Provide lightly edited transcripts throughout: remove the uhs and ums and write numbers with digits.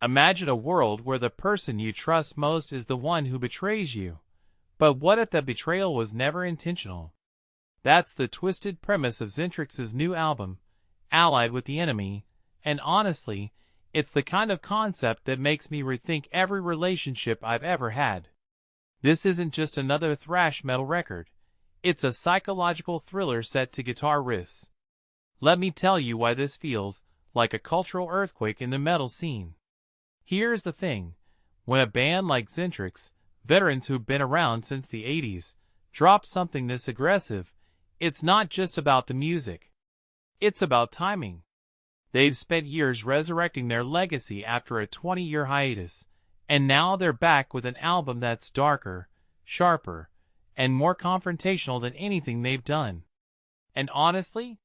Imagine a world where the person you trust most is the one who betrays you. But what if that betrayal was never intentional? That's the twisted premise of XENTRIX's new album, Allied with the Enemy, and honestly, it's the kind of concept that makes me rethink every relationship I've ever had. This isn't just another thrash metal record. It's a psychological thriller set to guitar riffs. Let me tell you why this feels like a cultural earthquake in the metal scene. Here's the thing. When a band like XENTRIX, veterans who've been around since the 80s, drops something this aggressive, it's not just about the music. It's about timing. They've spent years resurrecting their legacy after a 20-year hiatus, and now they're back with an album that's darker, sharper, and more confrontational than anything they've done. And honestly,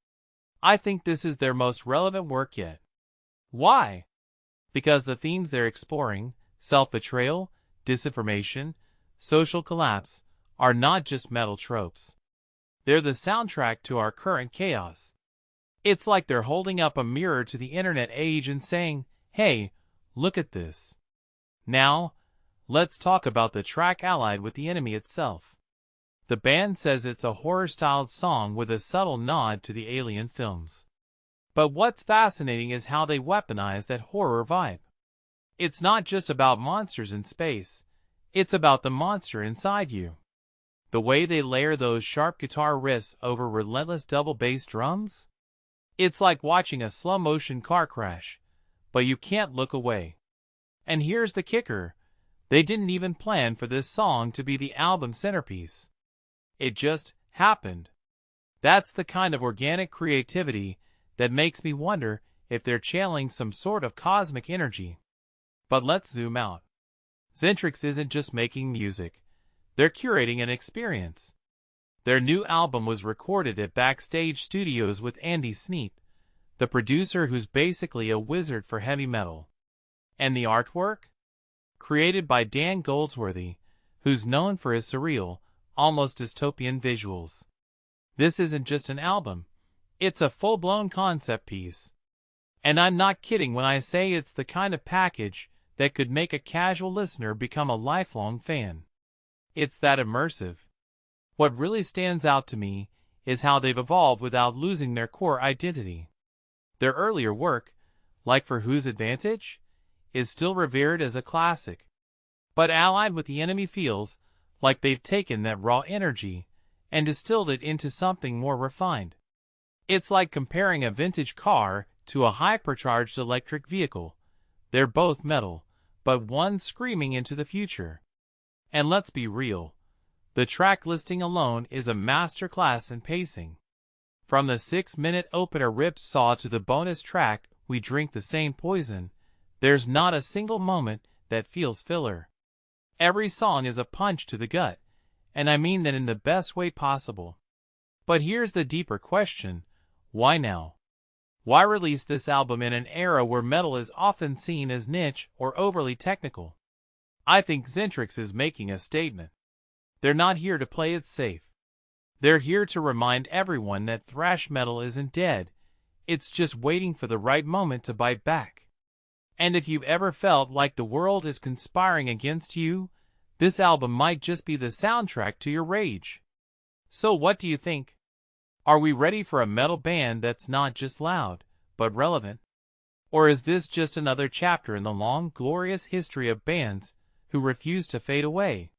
I think this is their most relevant work yet. Why? Because the themes they're exploring, self-betrayal, disinformation, social collapse, are not just metal tropes. They're the soundtrack to our current chaos. It's like they're holding up a mirror to the internet age and saying, hey, look at this. Now, let's talk about the track Allied with the Enemy itself. The band says it's a horror-styled song with a subtle nod to the Alien films. But what's fascinating is how they weaponize that horror vibe. It's not just about monsters in space, it's about the monster inside you. The way they layer those sharp guitar riffs over relentless double bass drums? It's like watching a slow-motion car crash, but you can't look away. And here's the kicker. They didn't even plan for this song to be the album's centerpiece. It just happened. That's the kind of organic creativity that makes me wonder if they're channeling some sort of cosmic energy. But let's zoom out. XENTRIX isn't just making music. They're curating an experience. Their new album was recorded at Backstage Studios with Andy Sneap, the producer who's basically a wizard for heavy metal. And the artwork? Created by Dan Goldsworthy, who's known for his surreal, almost dystopian visuals. This isn't just an album. It's a full-blown concept piece. And I'm not kidding when I say it's the kind of package that could make a casual listener become a lifelong fan. It's that immersive. What really stands out to me is how they've evolved without losing their core identity. Their earlier work, like For Whose Advantage, is still revered as a classic. But Allied with the Enemy feels like they've taken that raw energy and distilled it into something more refined. It's like comparing a vintage car to a hypercharged electric vehicle. They're both metal, but one's screaming into the future. And let's be real. The track listing alone is a masterclass in pacing. From the 6-minute opener Rip Saw to the bonus track We Drink the Same Poison, there's not a single moment that feels filler. Every song is a punch to the gut, and I mean that in the best way possible. But here's the deeper question. Why now? Why release this album in an era where metal is often seen as niche or overly technical? I think XENTRIX is making a statement. They're not here to play it safe. They're here to remind everyone that thrash metal isn't dead. It's just waiting for the right moment to bite back. And if you've ever felt like the world is conspiring against you, this album might just be the soundtrack to your rage. So what do you think? Are we ready for a metal band that's not just loud, but relevant? Or is this just another chapter in the long, glorious history of bands who refuse to fade away?